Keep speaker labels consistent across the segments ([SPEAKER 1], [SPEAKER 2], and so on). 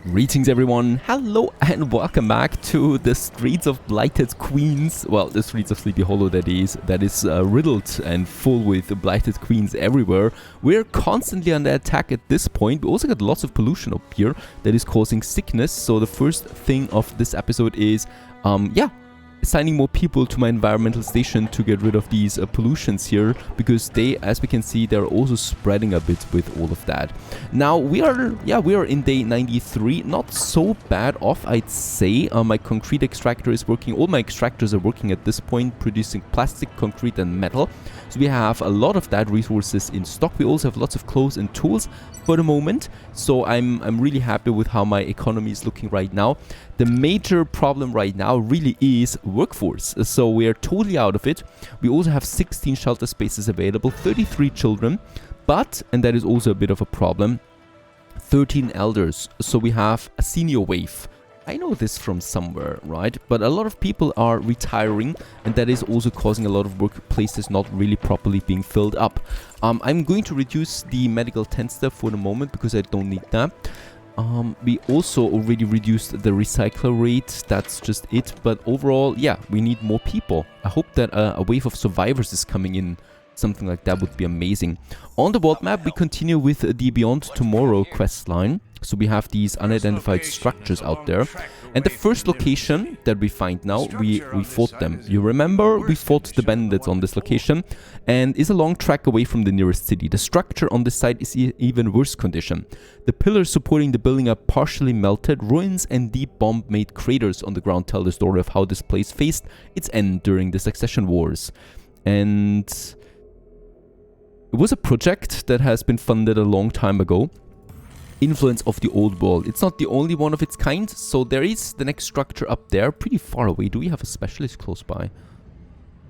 [SPEAKER 1] Greetings everyone, hello and welcome back to the streets of Blighted Queens. Well, the streets of Sleepy Hollow that is riddled and full with Blighted Queens everywhere. We're constantly under attack at this point. We also got lots of pollution up here that is causing sickness. So the first thing of this episode is, assigning more people to my environmental station to get rid of these pollutions here, because they, as we can see, they're also spreading a bit with all of that. Now we are in day 93, not so bad off, I'd say. My concrete extractor is working. All my extractors are working at this point, producing plastic, concrete and metal. So we have a lot of that resources in stock. We also have lots of clothes and tools for the moment. So I'm really happy with how my economy is looking right now. The major problem right now really is workforce. So we are totally out of it. We also have 16 shelter spaces available, 33 children, but, and that is also a bit of a problem, 13 elders. So we have a senior wave. I know this from somewhere, right? But a lot of people are retiring, and that is also causing a lot of workplaces not really properly being filled up. I'm going to reduce the medical tent stuff for the moment because I don't need that. We also already reduced the recycler rate. That's just it. But overall, yeah, we need more people. I hope that a wave of survivors is coming in. Something like that would be amazing. On the world map, we continue with the Beyond Tomorrow quest line. So we have these unidentified structures out there. And the first location that we find now, we fought them. You remember, we fought the bandits on this location, and is a long track away from the nearest city. The structure on this side is even worse condition. The pillars supporting the building are partially melted. Ruins and deep bomb-made craters on the ground tell the story of how this place faced its end during the Succession Wars. And it was a project that has been funded a long time ago. Influence of the old world. It's not the only one of its kind, so there is the next structure up there, pretty far away. Do we have a specialist close by?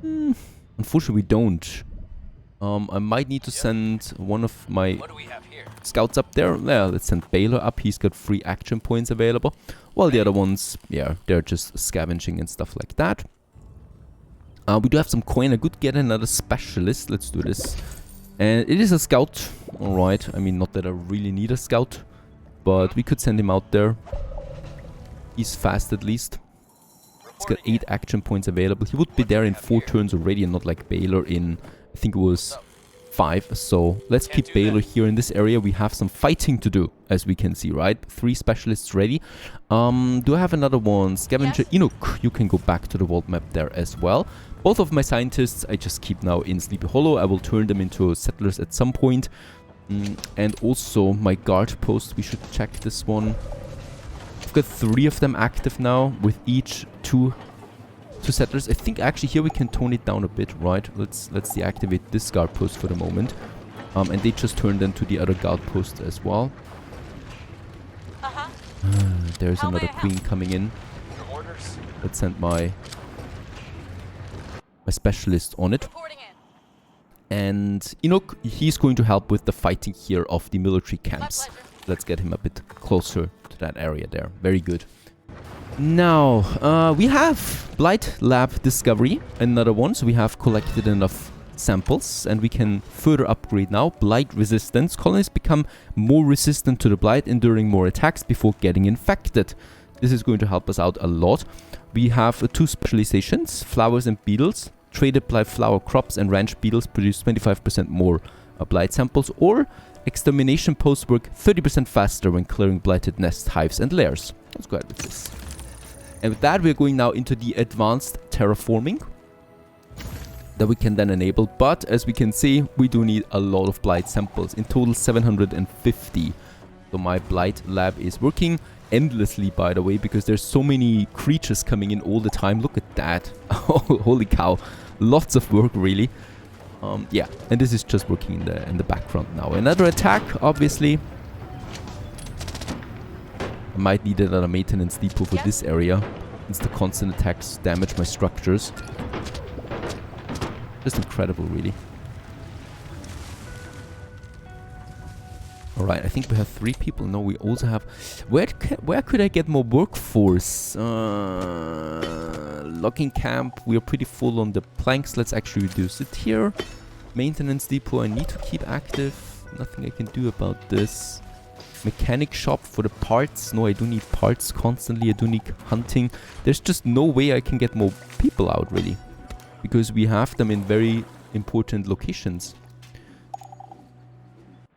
[SPEAKER 1] Unfortunately, we don't. I might need to send one of my scouts up there. Yeah, let's send Baylor up. He's got 3 action points available. While the other ones, yeah, they're just scavenging and stuff like that. We do have some coin. I could get another specialist. Let's do this. And it is a scout. Alright, I mean, not that I really need a scout, but we could send him out there. He's fast at least. He's got 8 action points available. He would be there in 4 turns already, and not like Baylor in, I think it was 5. So let's keep Baylor here in this area. We have some fighting to do, as we can see, right? 3 specialists ready. Do I have another one? Scavenger Inuk. You can go back to the world map there as well. Both of my scientists I just keep now in Sleepy Hollow. I will turn them into settlers at some point. And also my guard post, we should check this one. I've got 3 of them active now, with each 2 settlers. I think actually here we can tone it down a bit, right? Let's deactivate this guard post for the moment. And they just turned into the other guard post as well. There's another queen coming in. Let's send my specialist on it. And Inuk, he's going to help with the fighting here of the military camps. Let's get him a bit closer to that area there. Very good. Now, we have Blight Lab Discovery, another one. So we have collected enough samples and we can further upgrade now. Blight resistance. Colonists become more resistant to the blight, enduring more attacks before getting infected. This is going to help us out a lot. We have 2 specializations, flowers and beetles. Traded blight flower crops and ranch beetles produce 25% more blight samples, or extermination posts work 30% faster when clearing blighted nests, hives and lairs. Let's go ahead with this. And with that, we're going now into the advanced terraforming that we can then enable. But as we can see, we do need a lot of blight samples, in total 750. So my blight lab is working endlessly, by the way, because there's so many creatures coming in all the time. Look at that. Oh, holy cow. Lots of work, really. Yeah, and this is just working in the background now. Another attack, obviously. I might need another maintenance depot for this area, since the constant attacks damage my structures. Just incredible, really. Alright, I think we have 3 people. No, we also have... Where could I get more workforce? Logging camp. We are pretty full on the planks. Let's actually reduce it here. Maintenance depot I need to keep active. Nothing I can do about this. mechanic shop for the parts. No, I do need parts constantly. I do need hunting. There's just no way I can get more people out, really. Because we have them in very important locations.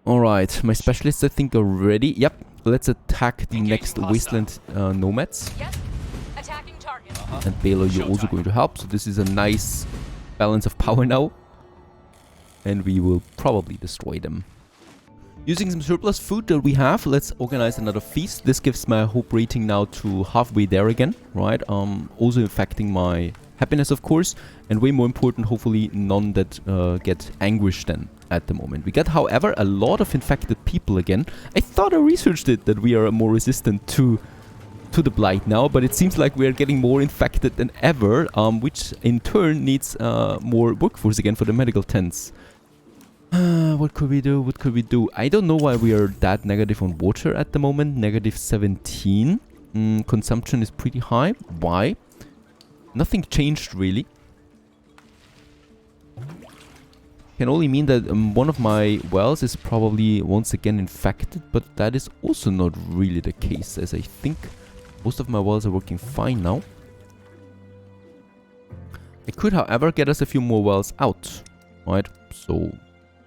[SPEAKER 1] Alright, my specialists I think are ready. Yep, let's attack the next Wasteland nomads.
[SPEAKER 2] Yes. Attacking target.
[SPEAKER 1] And Baylor, you're also going to help. So this is a nice balance of power now. And we will probably destroy them. Using some surplus food that we have, let's organize another feast. This gives my hope rating now to halfway there again, right? Also affecting my happiness, of course. And way more important, hopefully none that get anguished then at the moment. We got, however, a lot of infected people again. I thought I researched it, that we are more resistant to the blight now, but it seems like we are getting more infected than ever, which in turn needs more workforce again for the medical tents. What could we do? What could we do? I don't know why we are that negative on water at the moment. Negative 17. Consumption is pretty high. Why? Nothing changed really. Can only mean that one of my wells is probably once again infected, but that is also not really the case, as I think most of my wells are working fine now. I could, however, get us a few more wells out, right? So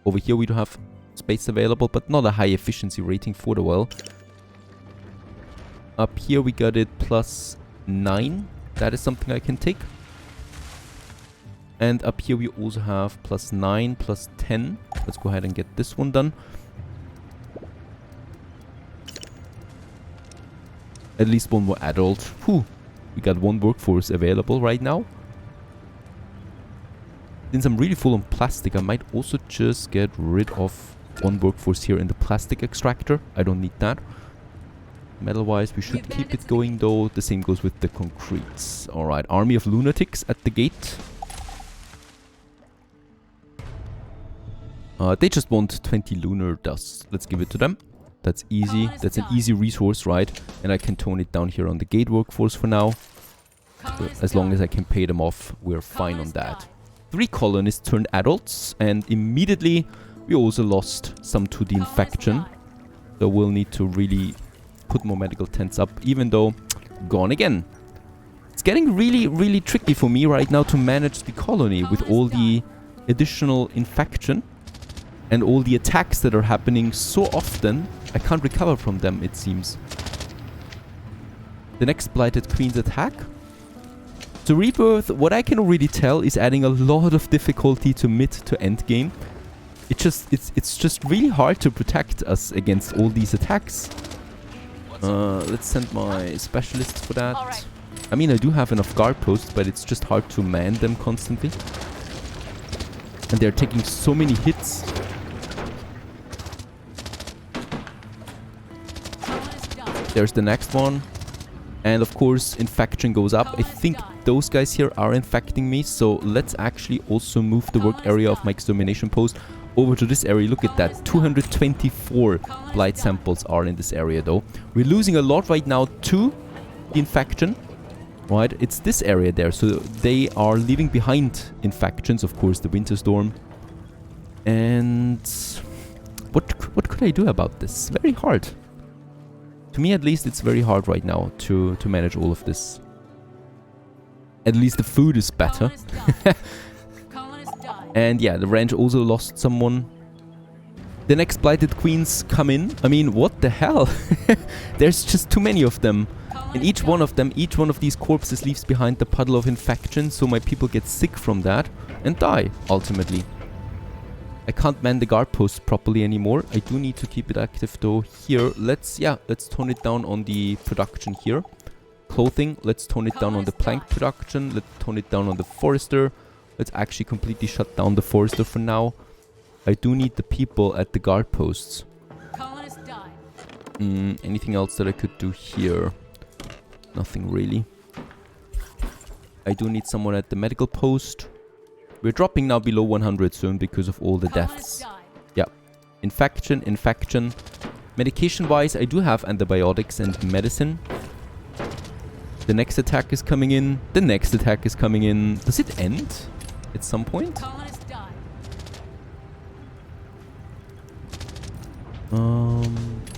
[SPEAKER 1] over here we do have space available, but not a high efficiency rating for the well. Up here we got it plus 9. That is something I can take. And up here we also have plus 9, plus 10. Let's go ahead and get this one done. At least one more adult. Whew. We got one workforce available right now. Since I'm really full on plastic, I might also just get rid of one workforce here in the plastic extractor. I don't need that. Metal-wise, we should keep it going though. The same goes with the concretes. Alright, army of lunatics at the gate. They just want 20 lunar dust. Let's give it to them. That's easy. That's an easy resource, right? And I can tone it down here on the gate workforce for now. So as long as I can pay them off, we're fine on that. 3 colonists turned adults, and immediately we also lost some to the infection. So we'll need to really put more medical tents up, even though gone again. It's getting really, really tricky for me right now to manage the colony with all the additional infection and all the attacks that are happening so often. I can't recover from them, it seems. The next Blighted Queen's attack. So Rebirth, what I can already tell, is adding a lot of difficulty to mid to end game. It's just really hard to protect us against all these attacks. Let's send my specialists for that. I mean, I do have enough guard posts, but it's just hard to man them constantly. And they're taking so many hits. There's the next one. And of course, infection goes up. I think those guys here are infecting me. So let's actually also move the work area of my extermination post over to this area. Look at that. 224 blight samples are in this area though. We're losing a lot right now to the infection. Right? It's this area there. So they are leaving behind infections. Of course, the winter storm. And what could I do about this? Very hard. To me, at least, it's very hard right now to manage all of this. At least the food is better. And yeah, the ranch also lost someone. The next Blighted Queens come in. I mean, what the hell? There's just too many of them. And each one of these corpses leaves behind the puddle of infection. So my people get sick from that and die, ultimately. I can't man the guard posts properly anymore. I do need to keep it active though. Here, let's tone it down on the production here. Clothing, let's tone it down on the plank production. Let's tone it down on the forester. Let's actually completely shut down the forester for now. I do need the people at the guard posts. Anything else that I could do here? Nothing really. I do need someone at the medical post. We're dropping now below 100 soon because of all the deaths. Yeah. Infection. Medication-wise, I do have antibiotics and medicine. The next attack is coming in. Does it end at some point?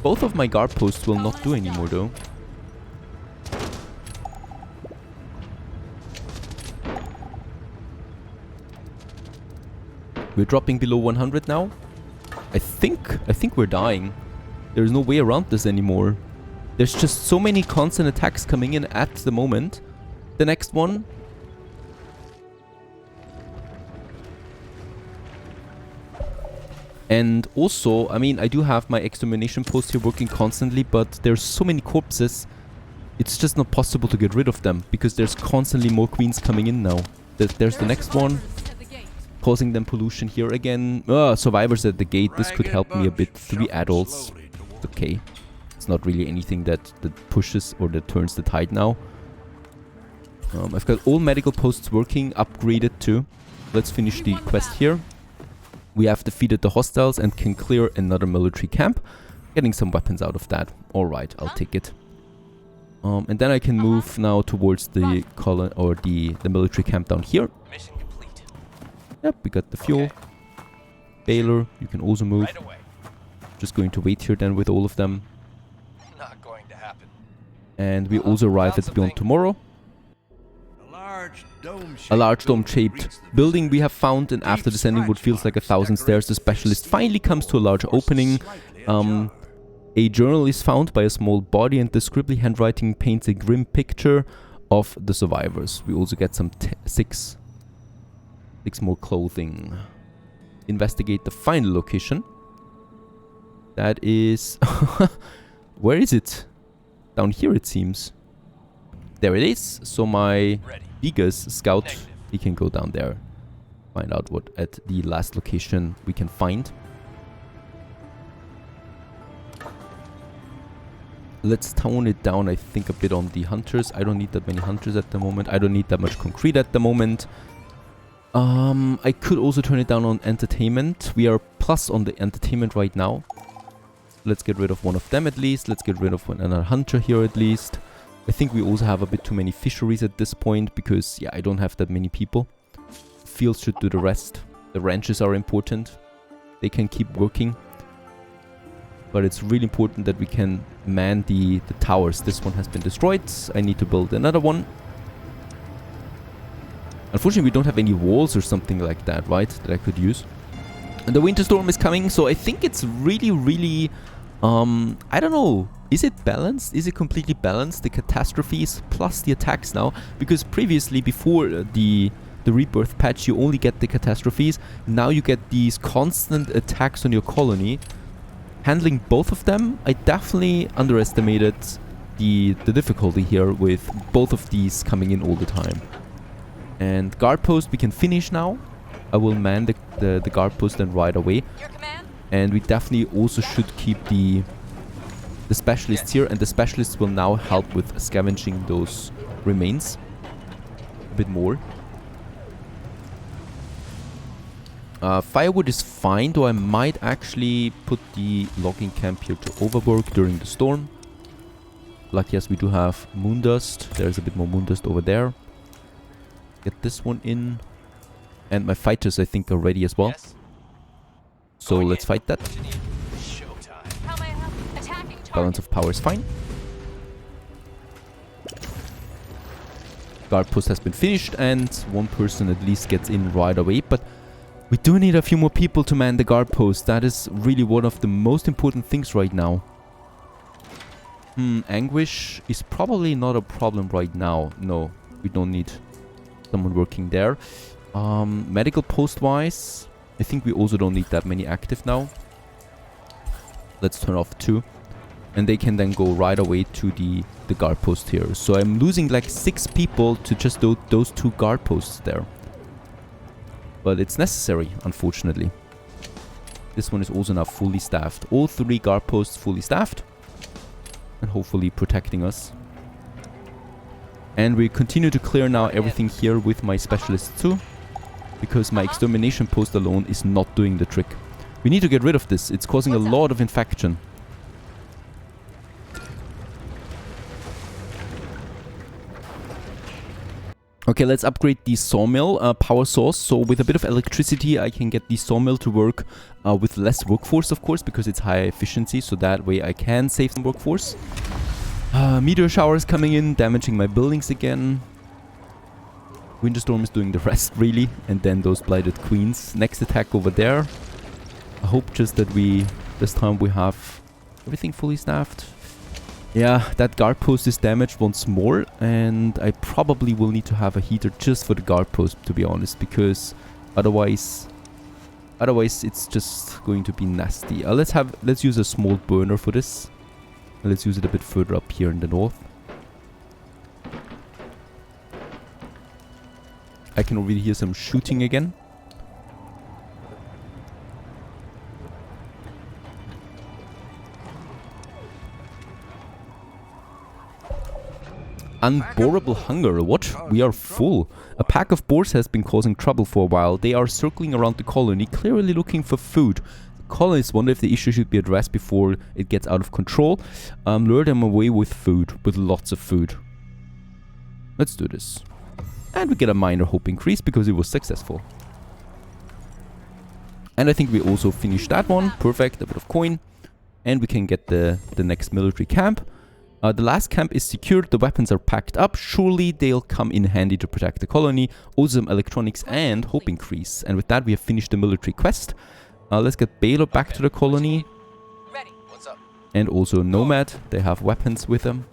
[SPEAKER 1] Both of my guard posts will not do anymore though. We're dropping below 100 now. I think we're dying. There's no way around this anymore. There's just so many constant attacks coming in at the moment. The next one. And also, I mean, I do have my extermination post here working constantly, but there's so many corpses. It's just not possible to get rid of them because there's constantly more queens coming in now. There's the next one. Causing them pollution here again. Survivors at the gate. This could help me a bit. 3 adults. Okay. It's not really anything that pushes or that turns the tide now. I've got all medical posts working, upgraded too. Let's finish the quest here. We have defeated the hostiles and can clear another military camp. Getting some weapons out of that. Alright, I'll take it. And then I can move now towards the colony or the military camp down here.
[SPEAKER 3] Mission complete.
[SPEAKER 1] Yep, we got the fuel.
[SPEAKER 3] Okay.
[SPEAKER 1] Baylor, you can also move.
[SPEAKER 3] Right away.
[SPEAKER 1] Just going to wait here then with all of them.
[SPEAKER 3] Not going to happen.
[SPEAKER 1] And we also arrive at Beyond Tomorrow. A large dome-shaped building we have found, and after descending what feels like 1,000 stairs, the specialist finally comes to a large opening. A journal is found by a small body, and the scribbly handwriting paints a grim picture of the survivors. We also get some 6 more clothing. Investigate the final location. That is... Where is it? Down here it seems. There it is. So my Vegas scout,
[SPEAKER 3] Negative.
[SPEAKER 1] he can go down there. Find out what at the last location we can find. Let's tone it down, I think, a bit on the hunters. I don't need that many hunters at the moment. I don't need that much concrete at the moment. I could also turn it down on entertainment. We are plus on the entertainment right now. Let's get rid of one of them at least. Let's get rid of another hunter here at least. I think we also have a bit too many fisheries at this point because, yeah, I don't have that many people. Fields should do the rest. The ranches are important. They can keep working. But it's really important that we can man the towers. This one has been destroyed. I need to build another one. Unfortunately, we don't have any walls or something like that, right? That I could use. And the winter storm is coming, so I think it's really, really... I don't know. Is it balanced? Is it completely balanced? The catastrophes plus the attacks now? Because previously, before the Rebirth patch, you only get the catastrophes. Now you get these constant attacks on your colony. Handling both of them, I definitely underestimated the difficulty here with both of these coming in all the time. And guard post we can finish now. I will man the guard post then right away.
[SPEAKER 2] Your command?
[SPEAKER 1] And we definitely also should keep the specialists here, and the specialists will now help with scavenging those remains a bit more. Firewood is fine, though I might actually put the logging camp here to overwork during the storm. Lucky as we do have moon dust. There's a bit more moon dust over there. Get this one in. And my fighters, I think, are ready as well.
[SPEAKER 3] Yes.
[SPEAKER 1] So
[SPEAKER 3] Going
[SPEAKER 1] let's
[SPEAKER 3] in.
[SPEAKER 1] fight that.
[SPEAKER 3] What you need? Showtime.
[SPEAKER 2] How may I help? Attacking target.
[SPEAKER 1] Balance of power is fine. Guard post has been finished, and one person at least gets in right away. But we do need a few more people to man the guard post. That is really one of the most important things right now. Anguish is probably not a problem right now. No, we don't need someone working there. Medical post-wise, I think we also don't need that many active now. Let's turn off 2. And they can then go right away to the guard post here. So I'm losing like 6 people to just those 2 guard posts there. But it's necessary, unfortunately. This one is also now fully staffed. All 3 guard posts fully staffed. And hopefully protecting us. And we continue to clear now everything here with my specialists too. Because my extermination post alone is not doing the trick. We need to get rid of this. It's causing a lot of infection. Okay, let's upgrade the sawmill power source. So with a bit of electricity, I can get the sawmill to work with less workforce, of course, because it's high efficiency. So that way I can save some workforce. Meteor showers coming in, damaging my buildings again. Winterstorm is doing the rest, really. And then those blighted queens. Next attack over there. I hope just that this time we have everything fully staffed. Yeah, that guard post is damaged once more, and I probably will need to have a heater just for the guard post, to be honest, because otherwise it's just going to be nasty. Let's use a small burner for this. Let's use it a bit further up here in the north. I can already hear some shooting again. Unbearable hunger. What? We are full. A pack of boars has been causing trouble for a while. They are circling around the colony, clearly looking for food. The colonists wonder if the issue should be addressed before it gets out of control. Lure them away with food, with lots of food. Let's do this. And we get a minor hope increase because it was successful. And I think we also finished that one. Perfect. A bit of coin. And we can get the next military camp. The last camp is secured, the weapons are packed up, surely they'll come in handy to protect the colony, also some electronics and hope increase. And with that we have finished the military quest. Let's get Baylor back to the colony.
[SPEAKER 2] Ready.
[SPEAKER 3] What's up?
[SPEAKER 1] And also Nomad, they have weapons with them.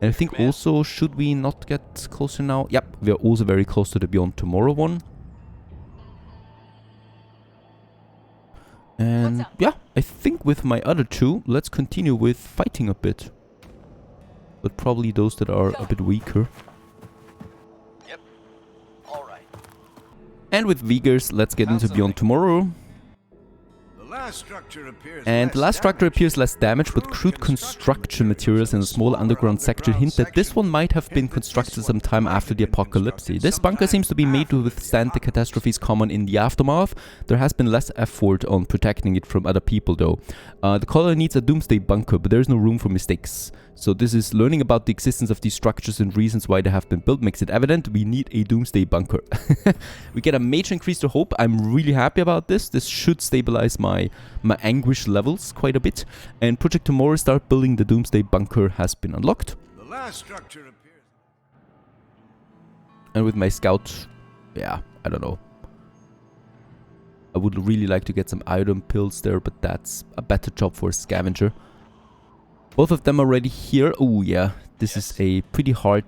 [SPEAKER 1] And I think also, should we not get closer now? Yep, we are also very close to the Beyond Tomorrow one. And yeah, I think with my other two, let's continue with fighting a bit. But probably those that are a bit weaker.
[SPEAKER 3] Yep. All right.
[SPEAKER 1] And with Vigors, let's get into Beyond Tomorrow. And the last structure appears less damaged, but crude construction materials in a small underground section hint that this one might have been constructed some time after the apocalypse. This bunker seems to be made to withstand the catastrophes common in the aftermath. There has been less effort on protecting it from other people though. The colony needs a doomsday bunker, but there is no room for mistakes. So this is learning about the existence of these structures and reasons why they have been built makes it evident we need a doomsday bunker. We get a major increase to hope. I'm really happy about this. This should stabilize my anguish levels quite a bit. And Project Tomorrow start building the doomsday bunker has been unlocked.
[SPEAKER 4] The last structure appears.
[SPEAKER 1] And with my scout, yeah, I don't know. I would really like to get some iron pills there, but that's a better job for a scavenger. Both of them are already here. Oh yeah, this is a pretty hard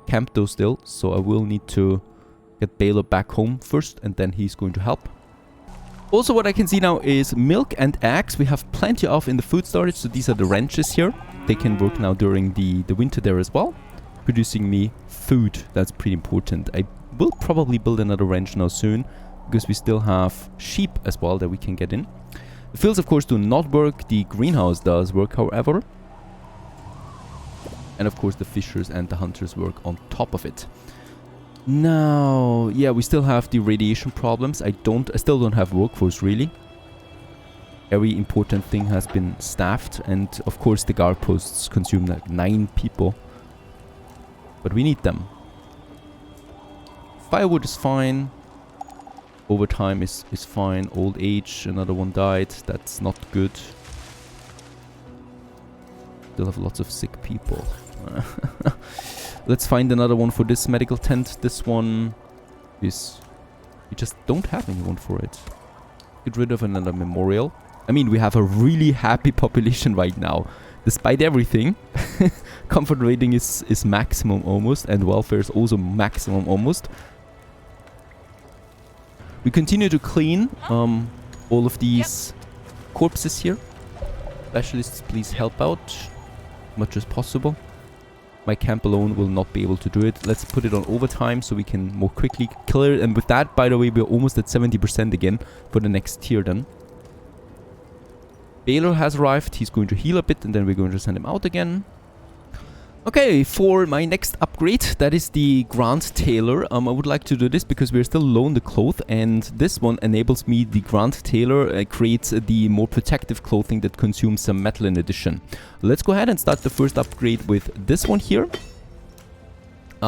[SPEAKER 1] camp though still. So I will need to get Baylor back home first and then he's going to help. Also what I can see now is milk and eggs. We have plenty of in the food storage. So these are the ranches here. They can work now during the winter there as well. Producing me food. That's pretty important. I will probably build another ranch now soon. Because we still have sheep as well that we can get in. The fields, of course, do not work. The greenhouse does work, however. And, of course, the fishers and the hunters work on top of it. Now, yeah, we still have the radiation problems. I still don't have workforce, really. Every important thing has been staffed. And, of course, the guard posts consume like 9 people. But we need them. Firewood is fine. Overtime is fine. Old age, another one died. That's not good. Still have lots of sick people. Let's find another one for this medical tent. This one is... We just don't have anyone for it. Get rid of another memorial. I mean, we have a really happy population right now. Despite everything. Comfort rating is maximum almost. And welfare is also maximum almost. We continue to clean all of these corpses here. Specialists, please help out much as possible. My camp alone will not be able to do it. Let's put it on overtime so we can more quickly clear it. And with that, by the way, we're almost at 70% again for the next tier then. Baylor has arrived. He's going to heal a bit and then we're going to send him out again. Okay, for my next upgrade, that is the Grand Tailor. I would like to do this because we're still low on the cloth, and this one enables me, the Grand Tailor creates the more protective clothing that consumes some metal in addition. Let's go ahead and start the first upgrade with this one here.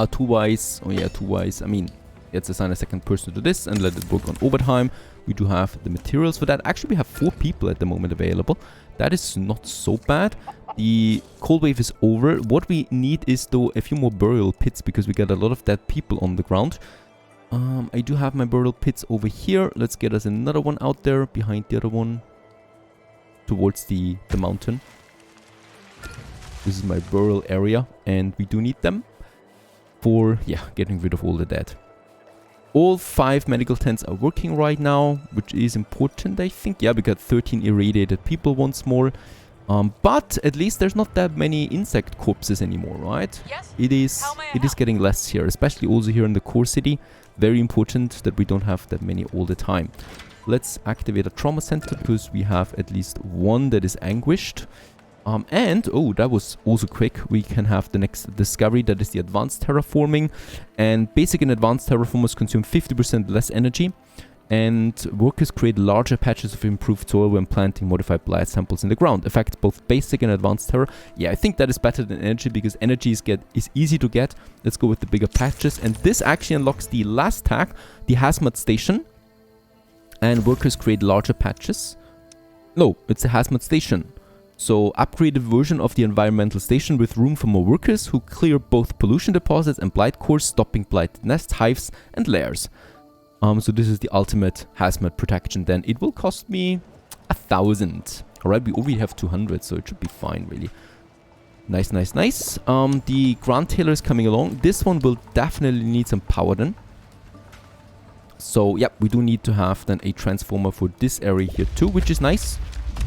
[SPEAKER 1] Two-wise, oh yeah, two-wise, I mean, let's assign a second person to this and let it work on overtime. We do have the materials for that. Actually, we have 4 people at the moment available. That is not so bad. The cold wave is over. What we need is, though, a few more burial pits because we got a lot of dead people on the ground. I do have my burial pits over here. Let's get us another one out there behind the other one towards the mountain. This is my burial area and we do need them for, yeah, getting rid of all the dead. All 5 medical tents are working right now, which is important, I think. Yeah, we got 13 irradiated people once more. But at least there's not that many insect corpses anymore, right?
[SPEAKER 2] Yes.
[SPEAKER 1] It is getting less here, especially also here in the core city. Very important that we don't have that many all the time. Let's activate a trauma center because we have at least one that is anguished. And, oh, that was also quick. We can have the next discovery, that is the advanced terraforming. And basic and advanced terraformers consume 50% less energy. And workers create larger patches of improved soil when planting modified blight samples in the ground. Affect both basic and advanced terra. Yeah, I think that is better than energy because energy is easy to get. Let's go with the bigger patches. And this actually unlocks the last tag, the hazmat station. And workers create larger patches. No, it's a hazmat station. So, upgraded version of the environmental station with room for more workers who clear both pollution deposits and blight cores, stopping blighted nests, hives, and lairs. So this is the ultimate hazmat protection. Then it will cost me 1,000. Alright, we already have 200, so it should be fine, really. Nice, nice, nice. The Grand Tailor is coming along. This one will definitely need some power then. So, yeah, we do need to have then a transformer for this area here too, which is nice.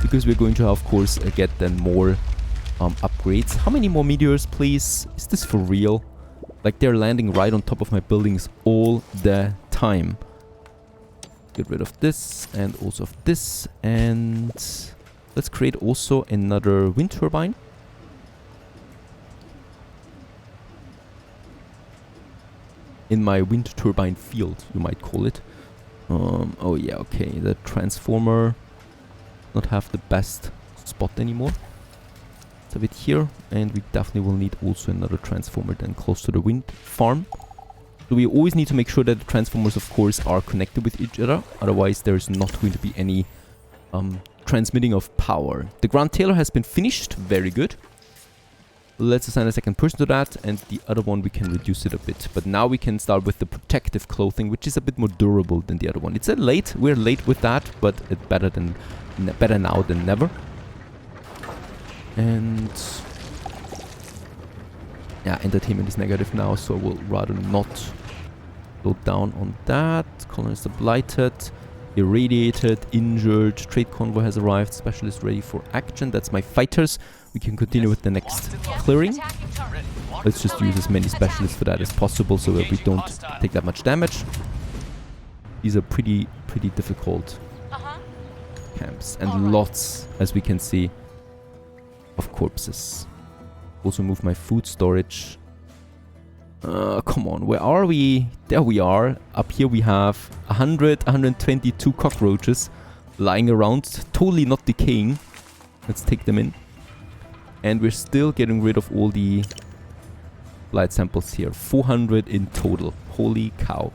[SPEAKER 1] Because we're going to, of course, get then more upgrades. How many more meteors, please? Is this for real? Like, they're landing right on top of my buildings all the time. Get rid of this and also of this. And let's create also another wind turbine. In my wind turbine field, you might call it. Oh yeah, okay. The transformer not have the best spot anymore. Let's have it here, and we definitely will need also another transformer then close to the wind farm. So we always need to make sure that the transformers, of course, are connected with each other. Otherwise, there is not going to be any transmitting of power. The Grand Tailor has been finished. Very good. Let's assign a second person to that, and the other one we can reduce it a bit. But now we can start with the protective clothing, which is a bit more durable than the other one. It's late. We're late with that, but it's better now than never. And yeah, entertainment is negative now, so I will rather not go down on that. Colonists are blighted, irradiated, injured. Trade convoy has arrived. Specialist ready for action. That's my fighters. We can continue with the next clearing. Let's just use as many specialists for that as possible so that we don't take that much damage. These are pretty difficult camps. And lots, as we can see, of corpses. Also move my food storage. Come on, where are we? There we are. Up here we have 122 cockroaches lying around, totally not decaying. Let's take them in. And we're still getting rid of all the blight samples here. 400 in total. Holy cow.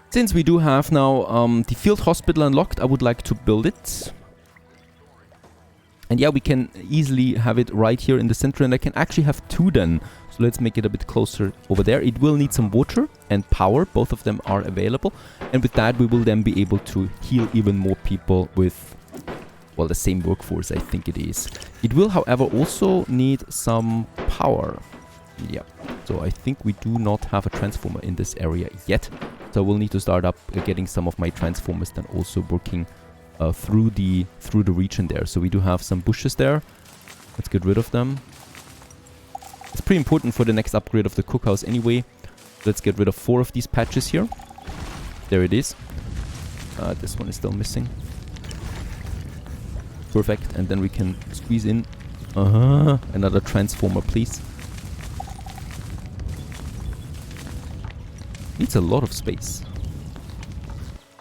[SPEAKER 1] Since we do have now the field hospital unlocked, I would like to build it. And yeah, we can easily have it right here in the center, and I can actually have 2 then. So let's make it a bit closer over there. It will need some water and power. Both of them are available. And with that, we will then be able to heal even more people with, well, the same workforce, I think it is. It will, however, also need some power. Yeah. So I think we do not have a transformer in this area yet. So we'll need to start up getting some of my transformers then also working through the region there. So we do have some bushes there. Let's get rid of them. It's pretty important for the next upgrade of the cookhouse anyway. Let's get rid of 4 of these patches here. There it is. This one is still missing. Perfect. And then we can squeeze in another transformer, please. Needs a lot of space.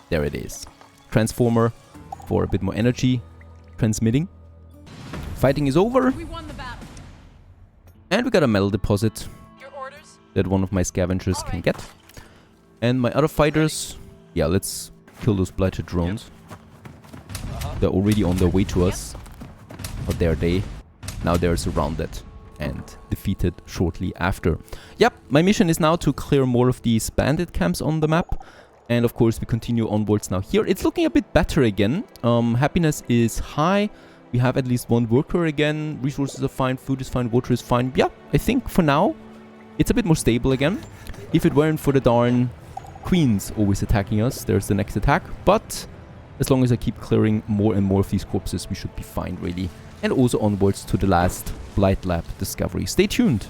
[SPEAKER 1] There it is. Transformer for a bit more energy. Transmitting. Fighting is over.
[SPEAKER 2] We won the battle.
[SPEAKER 1] And we got a metal deposit
[SPEAKER 2] Your orders?
[SPEAKER 1] that one of my scavengers can get. And my other fighters, yeah, let's kill those blighted drones. They're already on their way to us. Or there they. Now they're surrounded and defeated shortly after. Yep, my mission is now to clear more of these bandit camps on the map. And of course we continue onwards now here. It's looking a bit better again. Happiness is high. We have at least one worker again. Resources are fine, food is fine, water is fine. Yeah, I think for now it's a bit more stable again. If it weren't for the darn queens always attacking us, there's the next attack. But as long as I keep clearing more and more of these corpses, we should be fine really. And also onwards to the last Blight Lab discovery. Stay tuned!